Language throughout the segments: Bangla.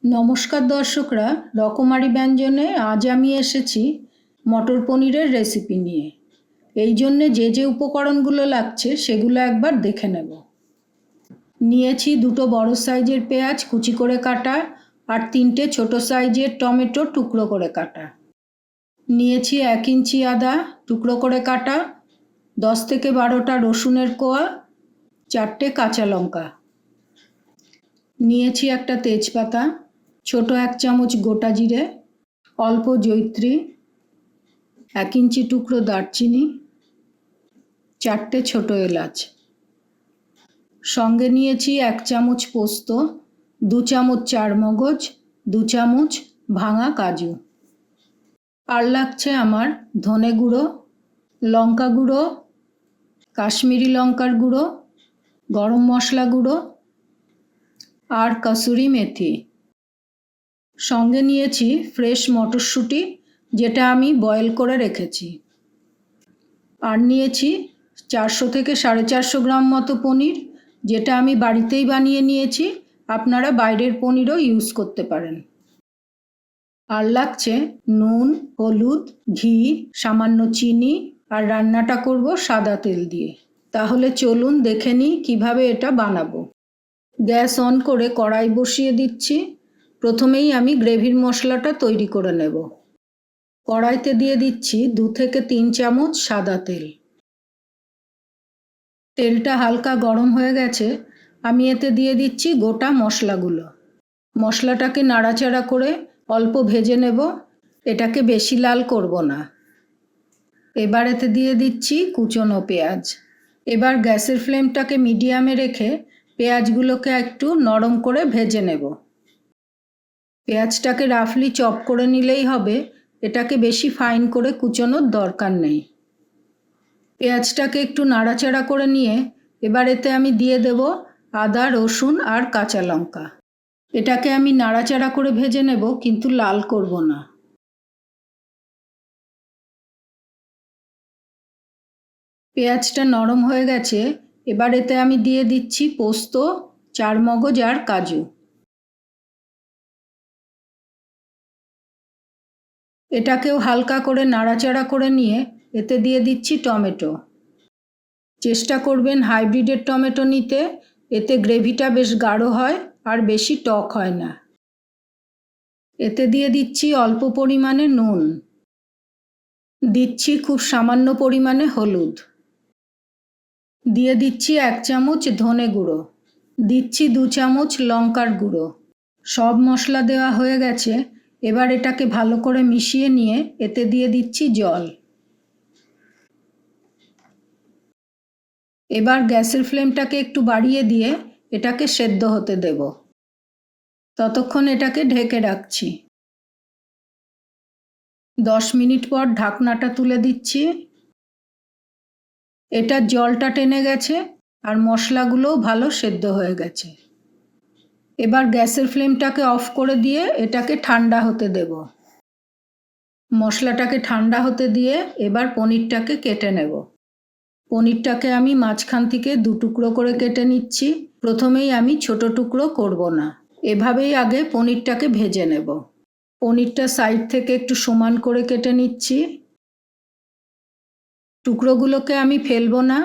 নমস্কার দর্শকরা, রকমারি ব্যঞ্জনে আজ আমি এসেছি মটর পনিরের রেসিপি নিয়ে। এই জন্যে যে যে উপকরণগুলো লাগছে সেগুলো একবার দেখে নেব। নিয়েছি দুটো বড় সাইজের পেঁয়াজ কুচি করে কাটা আর তিনটে ছোট সাইজের টমেটো টুকরো করে কাটা। নিয়েছি 1 ইঞ্চি আদা টুকরো করে কাটা, 10 থেকে 12টা রসুনের কোয়া, 4টে কাঁচা লঙ্কা। নিয়েছি একটা তেজপাতা, ছোট 1 চামচ গোটা জিরে, অল্প জয়িত্রী, 1 ইঞ্চি টুকরো দারচিনি, 4টে ছোট এলাচ। সঙ্গে নিয়েছি 1 চামচ পোস্ত, 2 চামচ চারমগজ, 2 চামচ ভাঙা কাজু। আর লাগছে আমার ধনে গুঁড়ো, লঙ্কা গুঁড়ো, কাশ্মীরি লঙ্কার গুঁড়ো, গরম মশলা গুঁড়ো আর কসুরি মেথি। সঙ্গে নিয়েছি ফ্রেশ মটরশুঁটি, যেটা আমি বয়েল করে রেখেছি। আর নিয়েছি 400 থেকে 450 গ্রাম মতো পনির, যেটা আমি বাড়িতেই বানিয়ে নিয়েছি। আপনারা বাইরের পনিরও ইউজ করতে পারেন। আর লাগছে নুন, হলুদ, ঘি, সামান্য চিনি, আর রান্নাটা করব সাদা তেল দিয়ে। তাহলে চলুন দেখে নিই কীভাবে এটা বানাবো। গ্যাস অন করে কড়াই বসিয়ে দিচ্ছি। প্রথমেই আমি গ্রেভির মশলাটা তৈরি করে নেব। কড়াইতে দিয়ে দিচ্ছি 2 থেকে 3 চামচ সাদা তেল। তেলটা হালকা গরম হয়ে গেছে, আমি এতে দিয়ে দিচ্ছি গোটা মশলাগুলো। মশলাটাকে নাড়াচাড়া করে অল্প ভেজে নেব, এটাকে বেশি লাল করব না। এবার এতে দিয়ে দিচ্ছি কুচনো পেঁয়াজ। এবার গ্যাসের ফ্লেমটাকে মিডিয়ামে রেখে পেঁয়াজগুলোকে একটু নরম করে ভেজে নেব। পেঁয়াজটাকে রাফলি চপ করে নিলেই হবে, এটাকে বেশি ফাইন করে কুচোনোর দরকার নেই। পেঁয়াজটাকে একটু নাড়াচাড়া করে নিয়ে এবার এতে আমি দিয়ে দেব আদা, রসুন আর কাঁচা লঙ্কা। এটাকে আমি নাড়াচাড়া করে ভেজে নেব, কিন্তু লাল করব না। পেঁয়াজটা নরম হয়ে গেছে, এবার এতে আমি দিয়ে দিচ্ছি পোস্ত, চারমগজ আর কাজু। এটাকেও হালকা করে নাড়াচাড়া করে নিয়ে এতে দিয়ে দিচ্ছি টমেটো। চেষ্টা করবেন হাইব্রিডের টমেটো নিতে, এতে গ্রেভিটা বেশ গাঢ় হয় আর বেশি টক হয় না। এতে দিয়ে দিচ্ছি অল্প পরিমাণে নুন, দিচ্ছি খুব সামান্য পরিমাণে হলুদ, দিয়ে দিচ্ছি 1 চামচ ধনে গুঁড়ো, দিচ্ছি 2 চামচ লঙ্কার গুঁড়ো। সব মশলা দেওয়া হয়ে গেছে, এবার এটাকে ভালো করে মিশিয়ে নিয়ে এতে দিয়ে দিচ্ছি জল। এবার গ্যাসের ফ্লেমটাকে একটু বাড়িয়ে দিয়ে এটাকে সেদ্ধ হতে দেব। ততক্ষণ এটাকে ঢেকে রাখছি। 10 মিনিট পর ঢাকনাটা তুলে দিচ্ছি। এটার জলটা টেনে গেছে আর মশলাগুলোও ভালো সেদ্ধ হয়ে গেছে। এবার গ্যাসের ফ্লেমটাকে অফ করে দিয়ে এটাকে ঠান্ডা হতে দেব। মশলাটাকে ঠান্ডা হতে দিয়ে এবার পনিরটাকে কেটে নেব। পনিরটাকে আমি মাঝখান থেকে 2 টুকরো করে কেটে নিচ্ছি। প্রথমেই আমি ছোট টুকরো করব না, এভাবেই আগে পনিরটাকে ভেজে নেব। পনিরটা সাইড থেকে একটু সমান করে কেটে নিচ্ছি। টুকরোগুলোকে আমি ফেলবো না,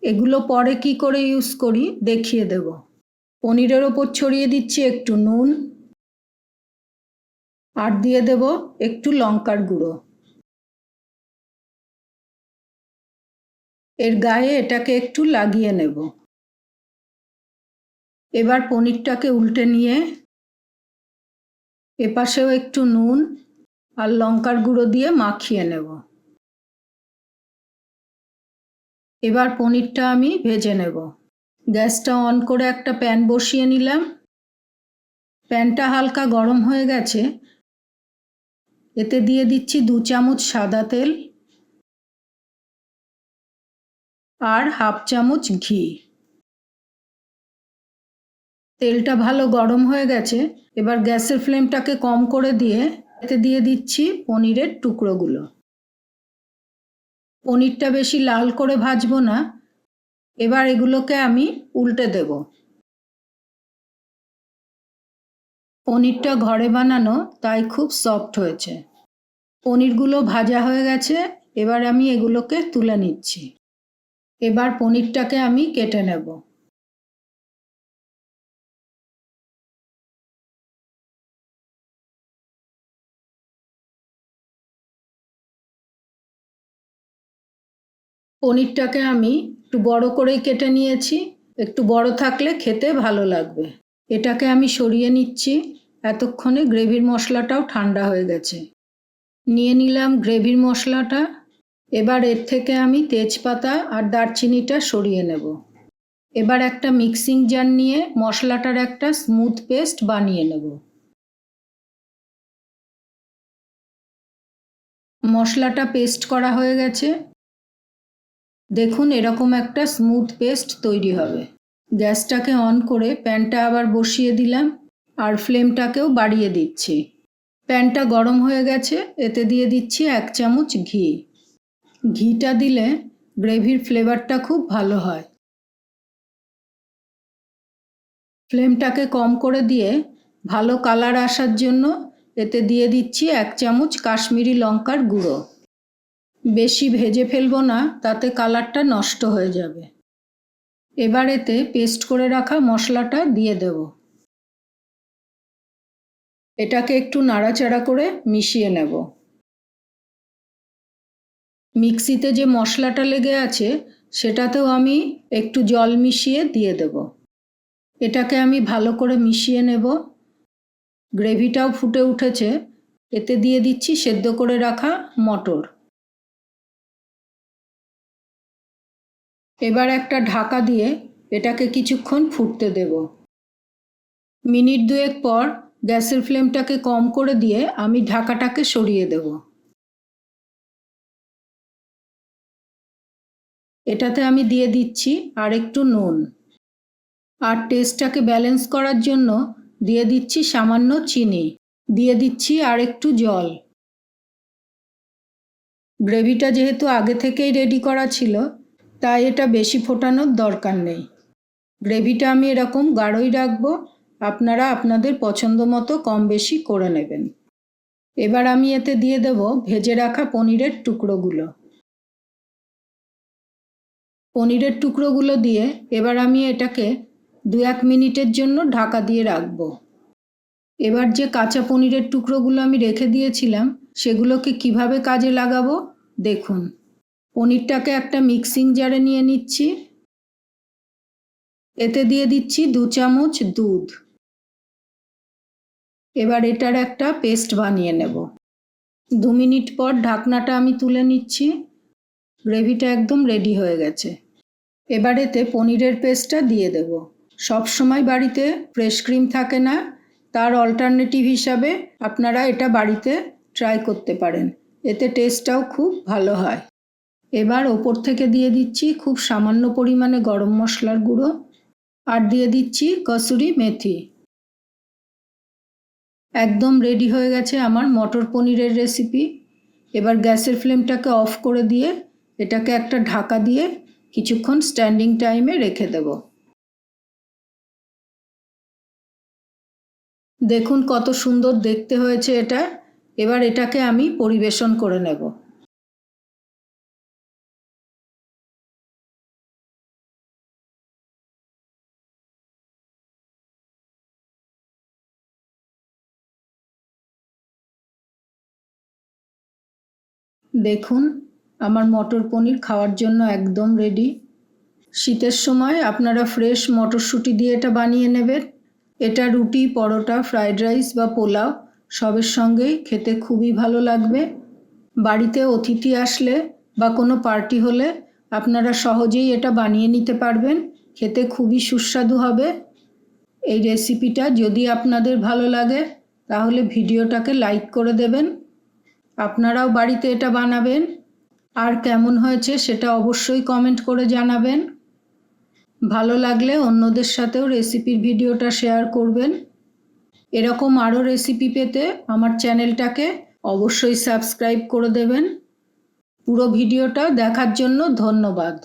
এগুলো পরে কি করে ইউজ করি দেখিয়ে দেব। পনিরের ওপর ছড়িয়ে দিচ্ছি একটু নুন, আর দিয়ে দেব একটু লঙ্কার গুঁড়ো। এর গায়ে এটাকে একটু লাগিয়ে নেব। এবার পনিরটাকে উল্টে নিয়ে এপাশেও একটু নুন আর লঙ্কার গুঁড়ো দিয়ে মাখিয়ে নেব। এবার পনিরটা আমি ভেজে নেব। গ্যাসটা অন করে একটা প্যান বসিয়ে নিলাম। প্যানটা হালকা গরম হয়ে গেছে, এতে দিয়ে দিচ্ছি 2 চামচ সাদা তেল আর হাফ চামচ ঘি। তেলটা ভালো গরম হয়ে গেছে, এবার গ্যাসের ফ্লেমটাকে কম করে দিয়ে এতে দিয়ে দিচ্ছি পনিরের টুকরোগুলো। পনিরটা বেশি লাল করে ভাজবো না, এবার এগুলোকে আমি উল্টে দেব। পনিরটা ঘরে বানানো, তাই খুব সফট হয়েছে। পনিরগুলো ভাজা হয়ে গেছে, এবার আমি এগুলোকে তুলে নিচ্ছি। এবার পনিরটাকে আমি কেটে নেব। পনিরটাকে আমি একটু বড় করেই কেটে নিয়েছি, একটু বড় থাকলে খেতে ভালো লাগবে। এটাকে আমি সরিয়ে নিচ্ছি। এতক্ষণে গ্রেভির মশলাটাও ঠান্ডা হয়ে গেছে। নিয়ে নিলাম গ্রেভির মশলাটা। এবার এর থেকে আমি তেজপাতা আর দারচিনিটা সরিয়ে নেব। এবার একটা মিক্সিং জার নিয়ে মশলাটার একটা স্মুথ পেস্ট বানিয়ে নেব। মশলাটা পেস্ট করা হয়ে গেছে। দেখুন এরকম একটা স্মুথ পেস্ট তৈরি হবে। গ্যাসটাকে অন করে প্যানটা আবার বসিয়ে দিলাম আর ফ্লেমটাকেও বাড়িয়ে দিচ্ছি। প্যানটা গরম হয়ে গেছে, এতে দিয়ে দিচ্ছি 1 চামচ ঘি। ঘিটা দিলে গ্রেভির ফ্লেভারটা খুব ভালো হয়। ফ্লেমটাকে কম করে দিয়ে ভালো কালার আসার জন্য এতে দিয়ে দিচ্ছি 1 চামচ কাশ্মীরি লঙ্কার গুঁড়ো। বেশি ভেজে ফেলবো না, তাতে কালারটা নষ্ট হয়ে যাবে। এবার এতে পেস্ট করে রাখা মশলাটা দিয়ে দেব। এটাকে একটু নাড়াচাড়া করে মিশিয়ে নেব। মিক্সিতে যে মশলাটা লেগে আছে সেটাতেও আমি একটু জল মিশিয়ে দিয়ে দেব। এটাকে আমি ভালো করে মিশিয়ে নেব। গ্রেভিটাও ফুটে উঠেছে, এতে দিয়ে দিচ্ছি সেদ্ধ করে রাখা মটর। এবার একটা ঢাকা দিয়ে এটাকে কিছুক্ষণ ফুটতে দেব। মিনিট 2 পর গ্যাসের ফ্লেমটাকে কম করে দিয়ে আমি ঢাকাটাকে সরিয়ে দেব। এটাতে আমি দিয়ে দিচ্ছি আর একটু নুন। আর টেস্টটাকে ব্যালেন্স করার জন্য দিয়ে দিচ্ছি সামান্য চিনি। দিয়ে দিচ্ছি আর একটু জল। গ্রেভিটা যেহেতু আগে থেকেই রেডি করা ছিল, তাই এটা বেশি ফোটানোর দরকার নেই। গ্রেভিটা আমি এরকম গাঢ়ই রাখবো, আপনারা আপনাদের পছন্দ মতো কম বেশি করে নেবেন। এবার আমি এতে দিয়ে দেব ভেজে রাখা পনিরের টুকরোগুলো। পনিরের টুকরোগুলো দিয়ে এবার আমি এটাকে 2-1 মিনিটের জন্য ঢাকা দিয়ে রাখবো। এবার যে কাঁচা পনিরের টুকরোগুলো আমি রেখে দিয়েছিলাম সেগুলোকে কিভাবে কাজে লাগাবো দেখুন। পনিরটাকে একটা মিক্সিং জারে নিয়ে নিচ্ছি। এতে দিয়ে দিচ্ছি 2 চামচ দুধ। এবার এটার একটা পেস্ট বানিয়ে নেব। 2 মিনিট পর ঢাকনাটা আমি তুলে নিচ্ছি। গ্রেভিটা একদম রেডি হয়ে গেছে। এবার এতে পনিরের পেস্টটা দিয়ে দেব। সব সময় বাড়িতে ফ্রেশ ক্রিম থাকে না, তার অল্টারনেটিভ হিসাবে আপনারা এটা বাড়িতে ট্রাই করতে পারেন। এতে টেস্টটাও খুব ভালো হয়। এবার ওপর থেকে দিয়ে দিচ্ছি খুব সামান্য পরিমাণে গরম মশলার গুঁড়ো আর দিয়ে দিচ্ছি কসুরি মেথি। একদম রেডি হয়ে গেছে আমার মটর পনিরের রেসিপি। এবার গ্যাসের ফ্লেমটাকে অফ করে দিয়ে এটাকে একটা ঢাকা দিয়ে কিছুক্ষণ স্ট্যান্ডিং টাইমে রেখে দেব। দেখুন কত সুন্দর দেখতে হয়েছে এটা। এবার এটাকে আমি পরিবেশন করে নেব। দেখুন আমার মটর পনির খাওয়ার জন্য একদম রেডি। শীতের সময় আপনারা ফ্রেশ মটরশুঁটি দিয়ে এটা বানিয়ে নেবেন। এটা রুটি, পরোটা, ফ্রাইড রাইস বা পোলাও সবের সঙ্গেই খেতে খুবই ভালো লাগবে। বাড়িতে অতিথি আসলে বা কোনো পার্টি হলে আপনারা সহজেই এটা বানিয়ে নিতে পারবেন। খেতে খুবই সুস্বাদু হবে। এই রেসিপিটা যদি আপনাদের ভালো লাগে তাহলে ভিডিওটাকে লাইক করে দেবেন। আপনারাও বাড়িতে এটা বানাবেন। আর কেমন হয়েছে সেটা অবশ্যই কমেন্ট করে জানাবেন। ভালো লাগলে অন্যদের সাথেও রেসিপির ভিডিওটা শেয়ার করবেন। এরকম আরও রেসিপি পেতে আমার চ্যানেলটাকে অবশ্যই সাবস্ক্রাইব করে দেবেন। পুরো ভিডিওটা দেখার জন্য ধন্যবাদ।